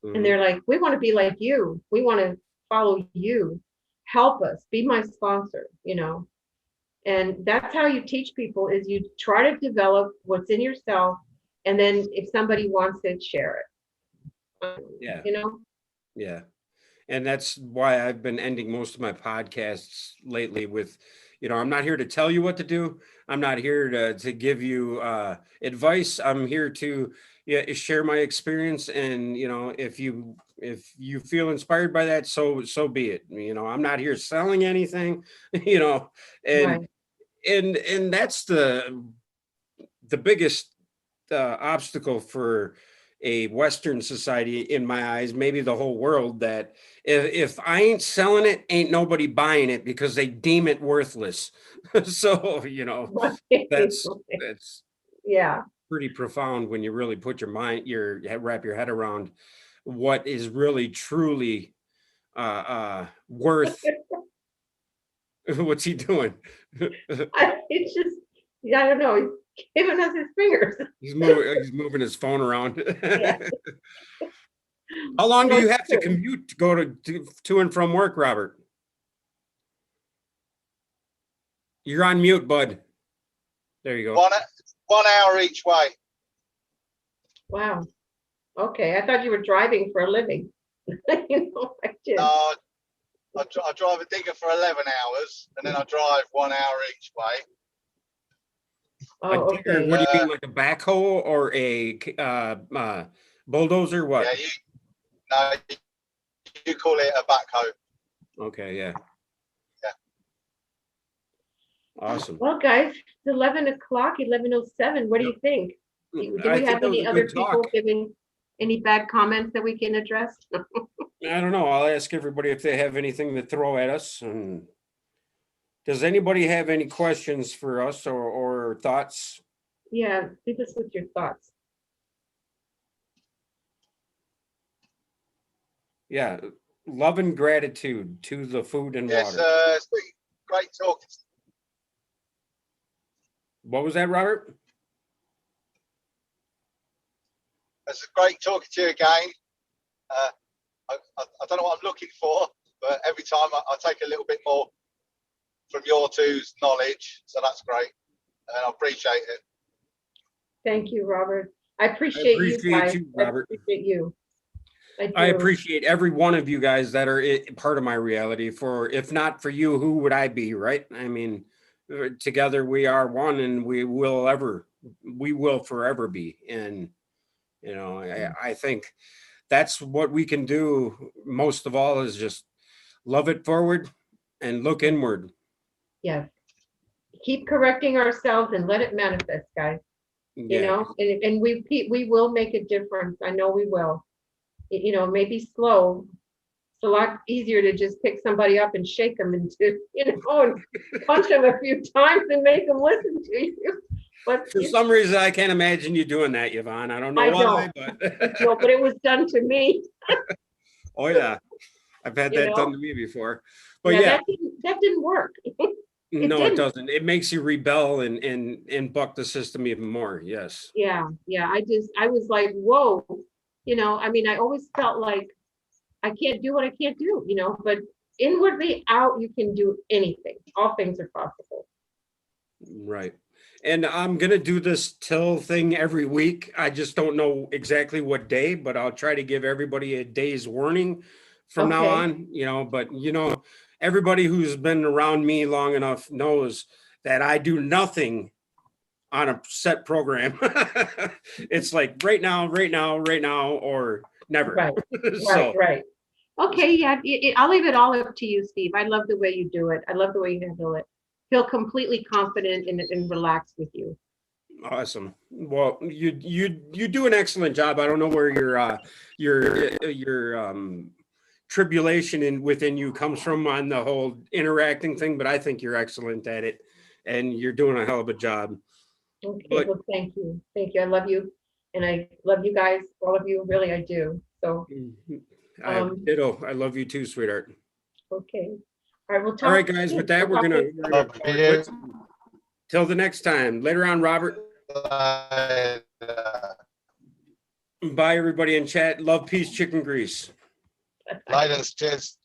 And Mhm. they're like, we want to be like you. We want to follow you. Help us. Be my sponsor. And that's how you teach people is you try to develop what's in yourself. And then if somebody wants it, share it. Yeah. You know? Yeah. And that's why I've been ending most of my podcasts lately with, I'm not here to tell you what to do. I'm not here to give you advice. I'm here to, yeah, share my experience. And if you feel inspired by that, so be it. I'm not here selling anything. you know, and Right. and that's the biggest obstacle for a Western society, in my eyes, maybe the whole world, that if I ain't selling it, ain't nobody buying it because they deem it worthless. So, Right. that's Yeah. pretty profound when you really put wrap your head around what is really truly worth. What's he doing? It's just, I don't know. He's giving us his fingers. He's moving his phone around. Yeah. How long do you It's have to true. commute to go to and from work, Robert? You're on mute, bud. There you go. 1 hour each way. Wow. Okay. I thought you were driving for a living. I did. I drive a digger for 11 hours, and then I drive 1 hour each way. A Oh, digger, okay. what do you mean, like a backhoe or a bulldozer? Yeah, What? no, you call it a backhoe. Okay, yeah. Yeah. Awesome. Well, guys, it's 11 o'clock, 11:07. What do Yep. you think? Do I we think have that was any a other good people talk. giving any bad comments that we can address? I don't know. I'll ask everybody if they have anything to throw at us. And does anybody have any questions for us or thoughts? Yeah, leave us with your thoughts. Yeah. Love and gratitude to the food and Yes, water. it's been great talking. What was that, Robert? It's great talking to you again. I don't know what I'm looking for, but every time I take a little bit more from your two's knowledge, so that's great, and I appreciate it. Thank you, Robert. I I appreciate you appreciate guys. you, I Robert. appreciate you. I I do. appreciate every one of you guys that are part of my reality. For if not for you, who would I be, right? I mean, together we are one, and we will forever be. And I think that's what we can do most of all, is just love it forward and look inward. Yes. Keep correcting ourselves and let it manifest, guys. Yeah, And we will make a difference. I know we will. Maybe slow. It's a lot easier to just pick somebody up and shake them and punch them a few times and make them listen to you. But For some reason, I can't imagine you doing that, Yvonne. I don't know I why, don't. but no, but it was done to me, oh yeah, I've had you that done know. to me before. But Yeah, yeah, that didn't work. It no, it didn't. doesn't. It makes you rebel and buck the system even more. Yes. Yeah, yeah. I was like, whoa, I mean, I always felt like I can't do what I can't do, but inwardly out, you can do anything. All things are possible. Right. And I'm gonna do this till thing every week. I just don't know exactly what day, but I'll try to give everybody a day's warning from now Okay. on, but everybody who's been around me long enough knows that I do nothing on a set program. It's like right now, right now, right now, or never. Right, right, So right. Okay, yeah, I'll leave it all up to you, Steve. I love the way you do it. I love the way you handle it. Feel completely confident and relaxed with you. awesome. Well, you do an excellent job. I don't know where your tribulation within you comes from on the whole interacting thing, but I think you're excellent at it, and you're doing a hell of a job. Okay, But well, thank you. Thank you. I love you. And I love you guys, all of you. Really, I do. So, I um, ditto. I love you too, sweetheart. okay. All right, we'll All right, talk guys. With soon. that, We'll talk soon. we're gonna Love call it you. quits. Till the next time. Later on, Robert. Bye, everybody in chat. Love, peace, chicken grease. Later, cheers.